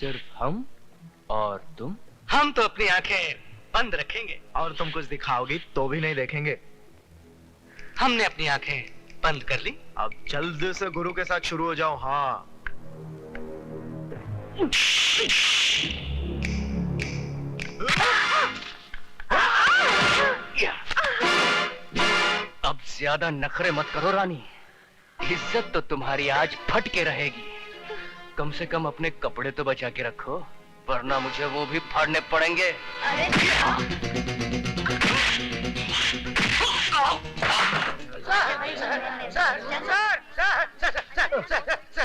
सिर्फ हम और तुम? हम तो अपनी आंखें बंद रखेंगे और तुम कुछ दिखाओगी तो भी नहीं देखेंगे। हमने अपनी आंखें बंद कर ली। अब जल्दी से गुरु के साथ शुरू हो जाओ। हाँ, अब ज्यादा नखरे मत करो रानी, इज्जत तो तुम्हारी आज फट के रहेगी। कम से कम अपने कपड़े तो बचा के रखो, वरना मुझे वो भी फाड़ने पड़ेंगे।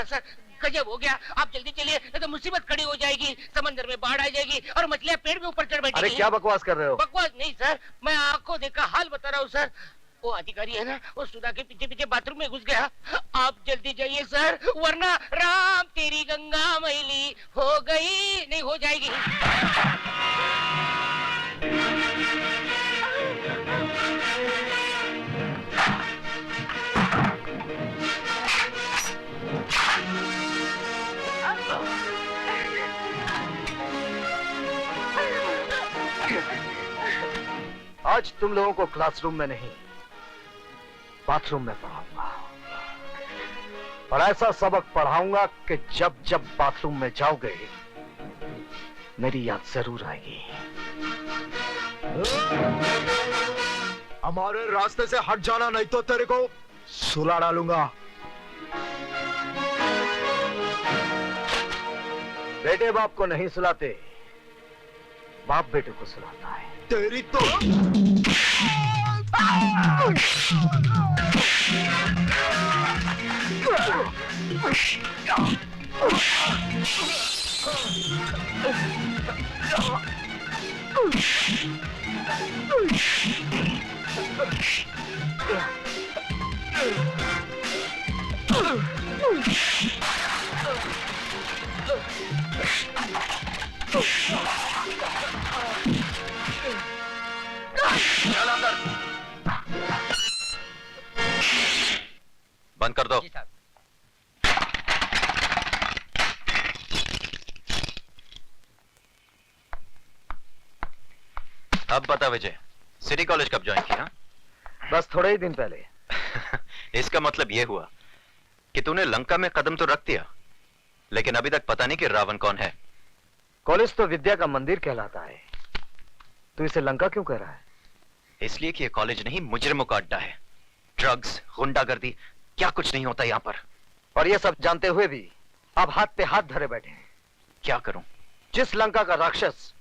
सर, गजब हो गया। आप जल्दी चलिए, नहीं तो मुसीबत खड़ी हो जाएगी। समंदर में बाढ़ आ जाएगी और मछलियां पेड़ के ऊपर चढ़ बैठेगी। अरे क्या बकवास कर रहे हो? बकवास नहीं सर, मैं आंखों देखा हाल बता रहा हूँ सर। वो अधिकारी है ना, वो सुधा के पीछे पीछे बाथरूम में घुस गया। आप जल्दी जाइए सर, वरना राम तेरी गंगा मैली हो गई नहीं हो जाएगी। आज तुम लोगों को क्लासरूम में नहीं, बाथरूम में पढ़ाऊंगा। और ऐसा सबक पढ़ाऊंगा कि जब जब बाथरूम में जाओगे मेरी याद जरूर आएगी। हमारे रास्ते से हट जाना, नहीं तो तेरे को सुला डालूंगा। बेटे बाप को नहीं सुलाते, बाप बेटे को सुलाता है। तेरी तो बंद कर दो। अब बता विजय, सिटी कॉलेज कब ज्वाइन किया? बस थोड़े ही दिन पहले। इसका मतलब यह हुआ कि तूने लंका में कदम तो रख दिया, लेकिन अभी तक पता नहीं कि रावण कौन है। कॉलेज तो विद्या का मंदिर कहलाता है, तू इसे लंका क्यों कह रहा है? इसलिए कि यह कॉलेज नहीं, मुजरिमों का अड्डा है। ड्रग्स, गुंडागर्दी, क्या कुछ नहीं होता यहां पर। और ये सब जानते हुए भी आप हाथ पे हाथ धरे बैठे हैं। क्या करूं? जिस लंका का राक्षस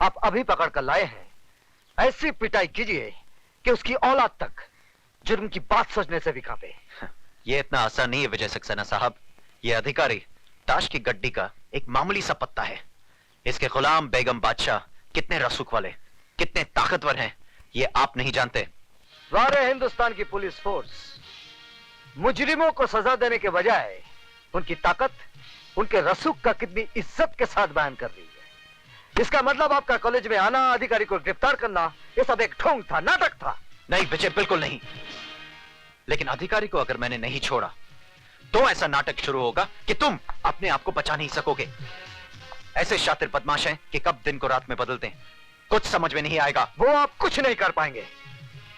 आप अभी पकड़ कर लाए हैं, ऐसी पिटाई कीजिए कि उसकी औलाद तक जुर्म की बात सोचने से भी कांपे। यह इतना आसान नहीं है विजय सक्सेना साहब। यह अधिकारी ताश की गड्डी का एक मामूली सा पत्ता है। इसके गुलाम बेगम बादशाह कितने रसूख वाले, कितने ताकतवर हैं, ये आप नहीं जानते। सारे हिंदुस्तान की पुलिस फोर्स मुजरिमों को सजा देने के बजाय उनकी ताकत, उनके रसूख का कितनी इज्जत के साथ बयान कर रही है। इसका मतलब आपका कॉलेज में आना, अधिकारी को गिरफ्तार करना, ये सब एक ढोंग था, नाटक था। नहीं विजय, बिल्कुल नहीं। लेकिन अधिकारी को अगर मैंने नहीं छोड़ा तो ऐसा नाटक शुरू होगा कि तुम अपने आप को बचा नहीं सकोगे। ऐसे शातिर बदमाश हैं कि कब दिन को रात में बदलते हैं, कुछ समझ में नहीं आएगा। वो आप कुछ नहीं कर पाएंगे।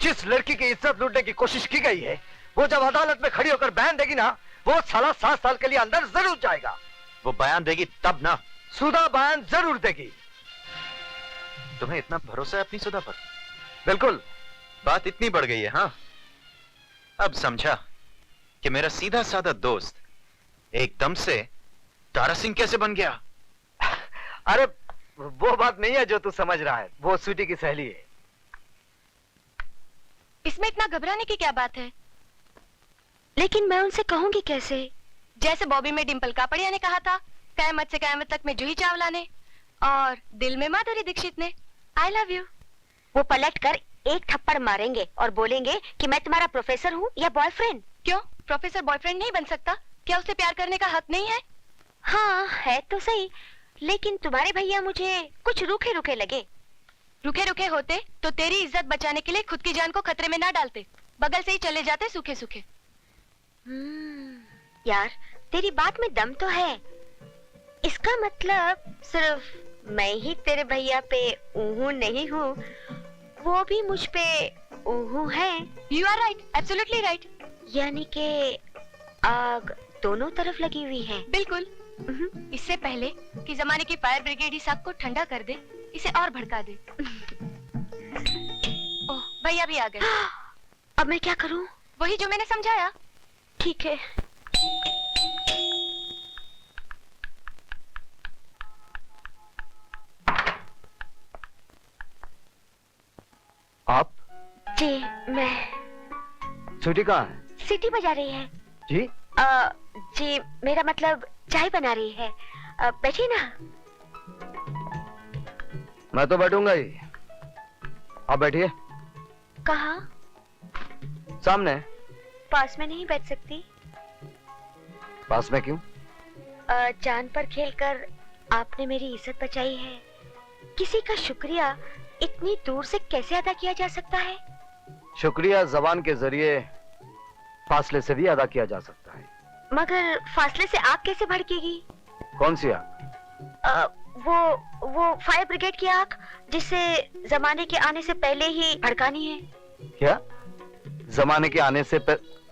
जिस लड़की की इज्जत लूटने की कोशिश की गई है, वो जब अदालत में खड़ी होकर बयान देगी ना, वो साला 7 साल के लिए अंदर जरूर जाएगा। वो बयान देगी तब ना? सुधा बयान जरूर देगी। तुम्हें इतना भरोसा है अपनी सुधा पर? बिल्कुल। बात इतनी बढ़ गई है? हाँ, अब समझा कि मेरा सीधा साधा दोस्त एकदम से तारा सिंह कैसे बन गया। अरे वो बात नहीं है जो तू समझ रहा है, वो स्वीटी की सहेली है। इसमें इतना घबराने की क्या बात है? लेकिन मैं उनसे कहूंगी कैसे? जैसे बॉबी में डिंपल कापड़िया ने कहा था, कयामत से कयामत तक में जूही चावला ने, और दिल में माधुरी दीक्षित ने, आई लव यू। वो पलट कर एक थप्पड़ मारेंगे और बोलेंगे कि मैं तुम्हारा प्रोफेसर हूँ या बॉयफ्रेंड। क्यों, प्रोफेसर बॉयफ्रेंड नहीं बन सकता? क्या उसे प्यार करने का हक नहीं है? हाँ है तो सही, लेकिन तुम्हारे भैया मुझे कुछ रूखे रूखे लगे। रुके रुके होते तो तेरी इज्जत बचाने के लिए खुद की जान को खतरे में ना डालते, बगल से ही चले जाते सूखे सूखे। यार तेरी बात में दम तो है, इसका मतलब सिर्फ मैं ही तेरे भैया पे ऊहू नहीं हूँ, वो भी मुझ पे ऊहू है। You are right, absolutely right. यानी कि आग दोनों तरफ लगी हुई है। बिल्कुल। इससे पहले कि जमाने की फायर ब्रिगेड इस आग को ठंडा कर दे, इसे और भड़का दे। ओह, भैया भी आ गए। अब मैं क्या करूं? वही जो मैंने समझाया। ठीक है। आप? जी मैं। स्वीटी कहाँ है? सीटी बजा रही है। जी? जी मेरा मतलब चाय बना रही है। बैठिए ना। मैं तो बैठूंगा ही। आप बैठिए। कहाँ? सामने। पास में नहीं बैठ सकती? पास में क्यों? जान पर खेलकर आपने मेरी इज्जत बचाई है। किसी का शुक्रिया इतनी दूर से कैसे अदा किया जा सकता है? शुक्रिया जबान के जरिए फासले से भी अदा किया जा सकता है। मगर फासले से आग कैसे भड़केगी? कौन सी आग? वो फायर ब्रिगेड की आग, जिसे जमाने के आने से पहले ही भड़कानी है। क्या? जमाने के आने से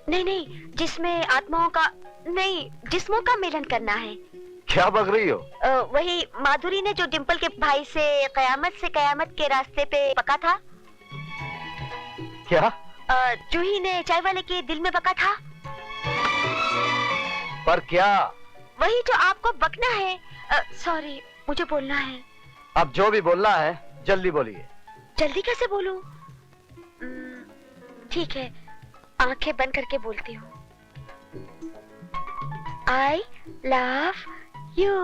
नहीं, जिसमें आत्माओं का नहीं, जिस्मों का मिलन करना है। क्या बक रही हो? वही माधुरी ने जो डिम्पल के भाई से कयामत के रास्ते पे बका था। क्या? जूही ने चाय वाले के दिल में बका था। पर क्या? वही जो आपको बकना है। सॉरी, मुझे बोलना है। अब जो भी बोलना है जल्दी बोलिए। जल्दी कैसे बोलूं? ठीक है, आंखें बंद करके बोलती हूँ। I love you.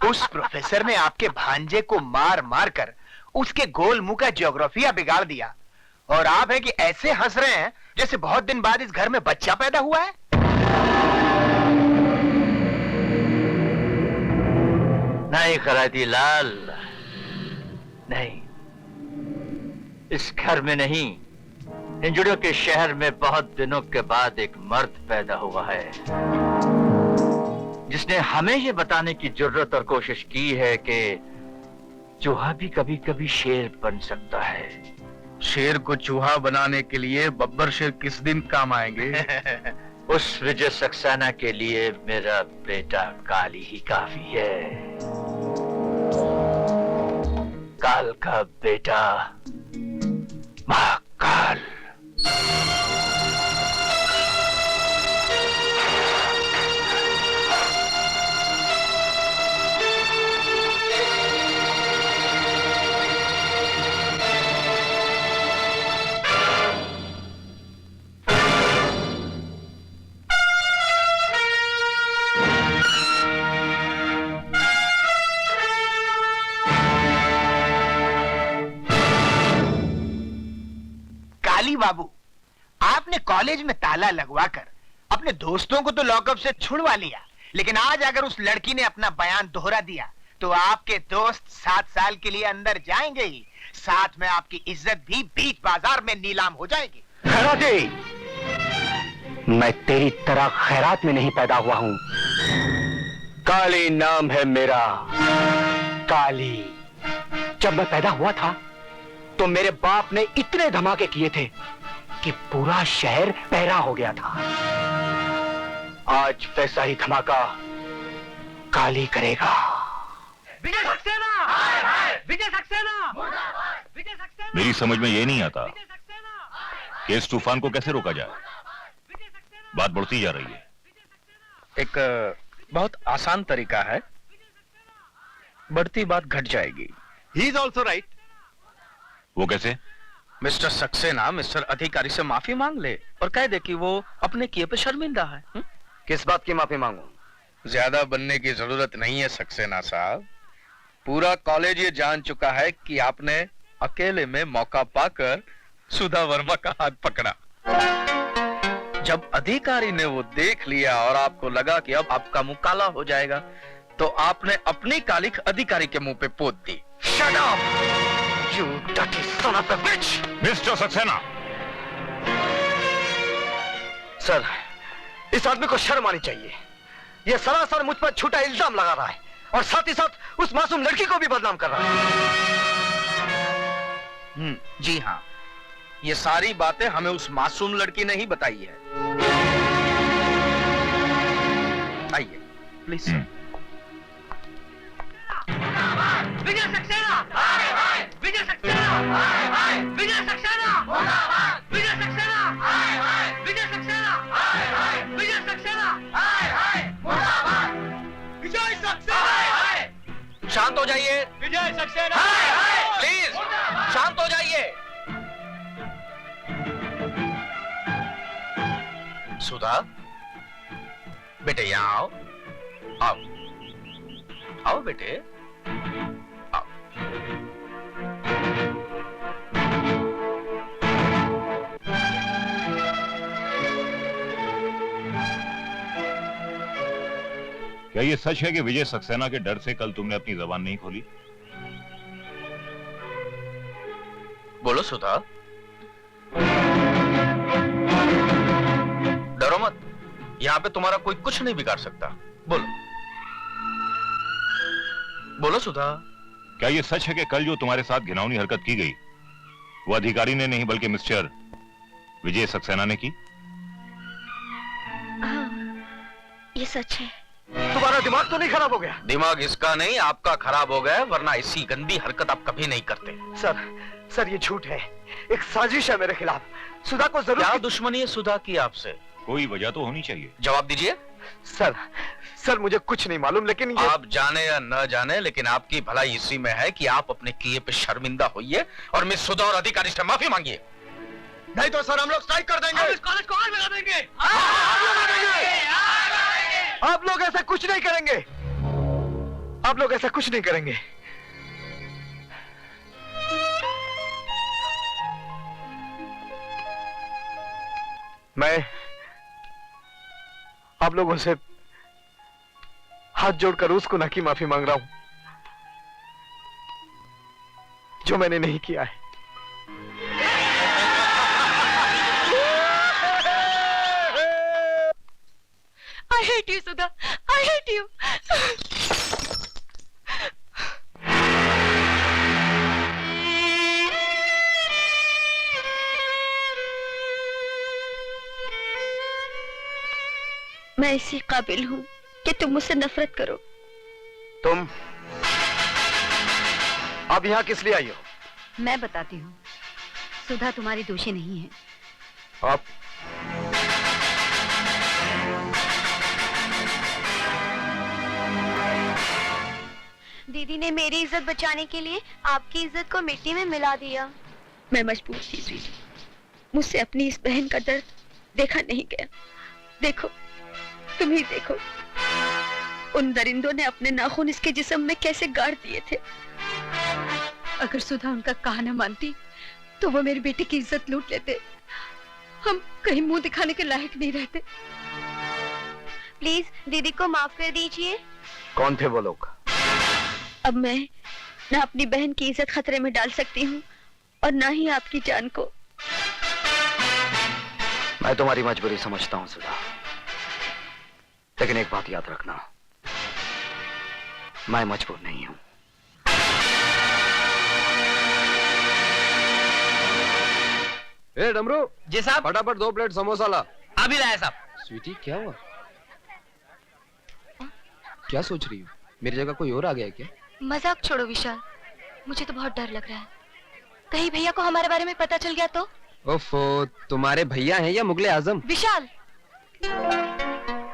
उस प्रोफेसर ने आपके भांजे को मार मार कर उसके गोल मुंह का ज्योग्राफिया बिगाड़ दिया, और आप है कि ऐसे हंस रहे हैं जैसे बहुत दिन बाद इस घर में बच्चा पैदा हुआ है। नहीं खराती लाल, नहीं। इस घर में नहीं, हिंजड़ियों के शहर में बहुत दिनों के बाद एक मर्द पैदा हुआ है, जिसने हमें ये बताने की जरूरत और कोशिश की है कि चूहा भी कभी कभी शेर बन सकता है। शेर को चूहा बनाने के लिए बब्बर शेर किस दिन काम आएंगे? उस विजय सक्सेना के लिए मेरा बेटा काली ही काफी है। काल का बेटा महाकाल। बाबू, आपने कॉलेज में ताला लगवाकर अपने दोस्तों को तो लॉकअप से छुड़वा लिया, लेकिन आज अगर उस लड़की ने अपना बयान दोहरा दिया तो आपके दोस्त 7 साल के लिए अंदर जाएंगे ही, साथ में आपकी इज्जत भी बीच बाजार में नीलाम हो जाएगी। खैराती, मैं तेरी तरह खैरात में नहीं पैदा हुआ हूं। काली नाम है मेरा, काली। जब मैं पैदा हुआ था तो मेरे बाप ने इतने धमाके किए थे कि पूरा शहर पहरा हो गया था। आज वैसा ही धमाका काली करेगा। विजय सक्सेना! विजय सक्सेना! विजय सक्सेना! मेरी समझ में ये नहीं आता कि इस तूफान को कैसे रोका जाए। बात बढ़ती जा रही है। एक बहुत आसान तरीका है, बढ़ती बात घट जाएगी। He is also right. वो कैसे? मिस्टर सक्सेना मिस्टर अधिकारी से माफी मांग ले और कह दे कि वो अपने किए पे शर्मिंदा है। किस बात की माफी मांगू? ज्यादा बनने की जरूरत नहीं है सक्सेना साहब। पूरा कॉलेज ये जान चुका है कि आपने अकेले में मौका पाकर सुधा वर्मा का हाथ पकड़ा। जब अधिकारी ने वो देख लिया और आपको लगा कि अब आपका मुंह काला हो जाएगा, तो आपने अपनी कालिख अधिकारी के मुंह पे पोत दी। Shut up! You dirty son of a bitch! Mister Saxena, sir, इस आदमी को शर्म आनी चाहिए। यह सरासर मुझ पर झूठा इल्जाम लगा रहा है और साथ ही साथ उस मासूम लड़की को भी बदनाम कर रहा है। जी हाँ, ये सारी बातें हमें उस मासूम लड़की ने ही बताई है। आइए प्लीज। विजय सक्सेना! विजय सक्सेना! विजय सक्सेना! विजय सक्सेना! विजय सक्सेना! विजय सक्सेना! विजय सक्सेना! शांत हो जाइए, विजय सक्सेना! प्लीज शांत हो जाइए। सुधा, बेटे यहाँ आओ, आओ, आओ बेटे, आओ। क्या ये सच है कि विजय सक्सेना के डर से कल तुमने अपनी जबान नहीं खोली? बोलो सुधा, डरो मत, यहाँ पे तुम्हारा कोई कुछ नहीं बिगाड़ सकता। बोलो, बोलो सुधा। क्या ये सच है कि कल जो तुम्हारे साथ घिनौनी हरकत की गई वो अधिकारी ने नहीं बल्कि मिस्टर विजय सक्सेना ने की? हाँ, ये सच है। तुम्हारा दिमाग तो नहीं खराब हो गया? दिमाग इसका नहीं, आपका खराब हो गया, वरना ऐसी गंदी हरकत आप कभी नहीं करते। सर ये झूठ है, एक साजिश है मेरे खिलाफ। सुधा को जरूर। क्या दुश्मनी है सुधा की आपसे? कोई वजह तो होनी चाहिए। जवाब दीजिए। सर मुझे कुछ नहीं मालूम, लेकिन ये... आप जाने या न जाने, लेकिन आपकी भलाई इसी में है कि आप अपने किए पे शर्मिंदा होइए और मिस सुधा और अधिकारी से माफी मांगिए। नहीं तो सर हम लोग स्ट्राइक कर देंगे। इस कॉलेज को आग लगा देंगे। आप लोग ऐसा कुछ नहीं करेंगे। आप लोग ऐसा कुछ नहीं करेंगे। मैं आप लोगों से हाथ जोड़कर उस गुनाह की माफी मांग रहा हूं जो मैंने नहीं किया है। I hate you, Sudha. I hate you. मैं इसी काबिल हूँ कि तुम मुझसे नफरत करो। तुम अब यहाँ किस लिए आई हो? मैं बताती हूँ, सुधा तुम्हारी दोषी नहीं है। आप दीदी ने मेरी इज्जत बचाने के लिए आपकी इज्जत को मिट्टी में मिला दिया। मैं मजबूर थी दीदी, मुझसे अपनी इस बहन का दर्द देखा नहीं गया। देखो, तुम ही देखो, उन दरिंदों ने अपने नाखून इसके जिस्म में कैसे गाड़ दिए थे। अगर सुधा उनका कहा न मानती तो वो मेरी बेटी की इज्जत लूट लेते। हम कहीं मुंह दिखाने के लायक नहीं रहते। प्लीज दीदी को माफ कर दीजिए। कौन थे वो लोग? अब मैं न अपनी बहन की इज्जत खतरे में डाल सकती हूँ और न ही आपकी जान को। मैं तुम्हारी मजबूरी समझता हूँ सुधा, लेकिन एक बात याद रखना, मैं मजबूर नहीं हूँ। ए डमरू जी साहब। फटाफट 2 प्लेट समोसा ला। अभी लाया साहब। स्वीटी क्या हुआ? क्या सोच रही हो? मेरी जगह कोई और आ गया है क्या? मजाक छोड़ो विशाल, मुझे तो बहुत डर लग रहा है। कहीं भैया को हमारे बारे में पता चल गया तो? ओफो, तुम्हारे भैया हैं या मुगले आजम? विशाल!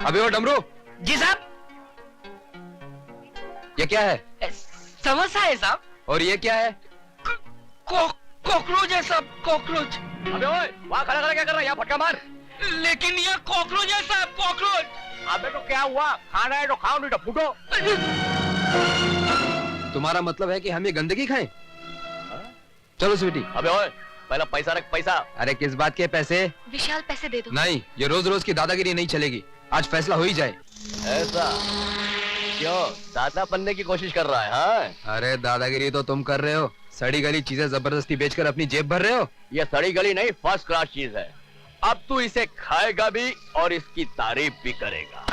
अबे ओ डमरू! जी साहब। ये क्या है? समोसा है साहब। और ये क्या है? कॉकरोच है साहब, कॉकरोच। अबे ओए, वहाँ खड़ा खड़ा क्या कर रहा है? यहाँ फटका मार। लेकिन ये कॉकरोच है साहब, कॉकरोच। अबे तो क्या हुआ? खाना है तो खाओ, नहीं तो फूटो। तुम्हारा मतलब है कि हम ये गंदगी खाएं? चलो स्वीटी। अबे ओए, पहला पैसा रख, पैसा। अरे किस बात के पैसे? विशाल पैसे दे दो। नहीं, ये रोज रोज की दादागिरी नहीं चलेगी। आज फैसला हो ही जाए। ऐसा क्यों? दादा बनने की कोशिश कर रहा है? हाँ? अरे दादागिरी तो तुम कर रहे हो, सड़ी गली चीजें जबरदस्ती बेचकर अपनी जेब भर रहे हो। ये सड़ी गली नहीं, फर्स्ट क्लास चीज है। अब तू इसे खाएगा भी और इसकी तारीफ भी करेगा।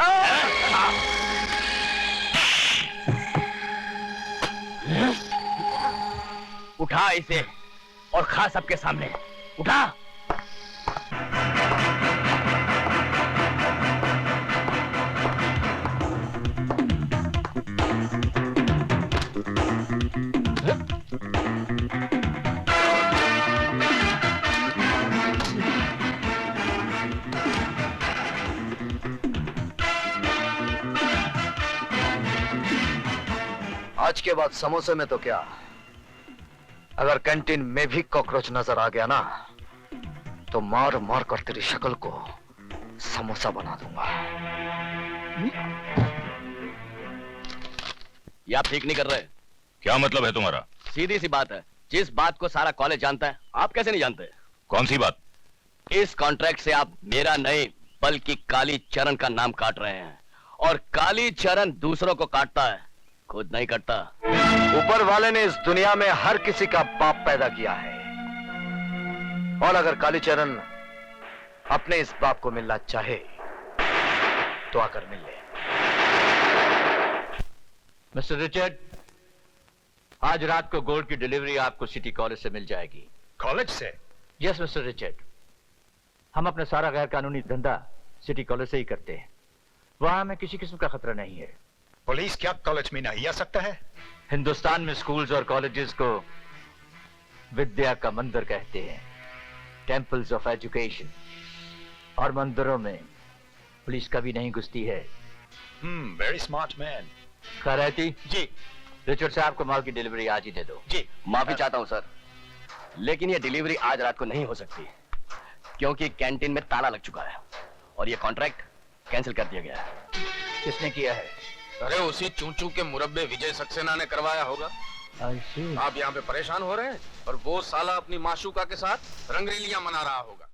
उठा इसे और खा सबके सामने। उठा। आज के बाद समोसे में तो क्या, अगर कैंटीन में भी कॉकरोच नजर आ गया ना तो मार मार कर तेरी शक्ल को समोसा बना दूंगा। ये आप ठीक नहीं कर रहे। क्या मतलब है तुम्हारा? सीधी सी बात है, जिस बात को सारा कॉलेज जानता है आप कैसे नहीं जानते? कौन सी बात? इस कॉन्ट्रैक्ट से आप मेरा नहीं बल्कि काली चरण का नाम काट रहे हैं, और काली चरण दूसरों को काटता है, खुद नहीं कटता। ऊपर वाले ने इस दुनिया में हर किसी का बाप पैदा किया है, और अगर कालीचरण अपने इस बाप को मिलना चाहे तो आकर मिल ले। मिस्टर रिचर्ड, आज रात को गोल्ड की डिलीवरी आपको सिटी कॉलेज से मिल जाएगी। कॉलेज से? यस मिस्टर रिचर्ड, हम अपना सारा गैर कानूनी धंधा सिटी कॉलेज से ही करते हैं। वहां हमें किसी किस्म का खतरा नहीं है। पुलिस क्या कॉलेज में नहीं आ सकता है? हिंदुस्तान में स्कूल्स और कॉलेजेस को विद्या का मंदिर कहते हैं, टेंपल्स ऑफ एजुकेशन, और मंदिरों में पुलिस कभी नहीं घुसती है। Very smart man. Khairati ji. Richard साहब को माल की डिलीवरी आज ही दे दो। जी। माफी चाहता हूं सर, लेकिन ये डिलीवरी आज रात को नहीं हो सकती, क्योंकि कैंटीन में ताला लग चुका है और ये कॉन्ट्रैक्ट कैंसिल कर दिया गया है। किसने किया है? अरे उसी चूचू के मुरब्बे विजय सक्सेना ने करवाया होगा। आप यहाँ पे परेशान हो रहे हैं और वो साला अपनी माशूका के साथ रंगरेलियां मना रहा होगा।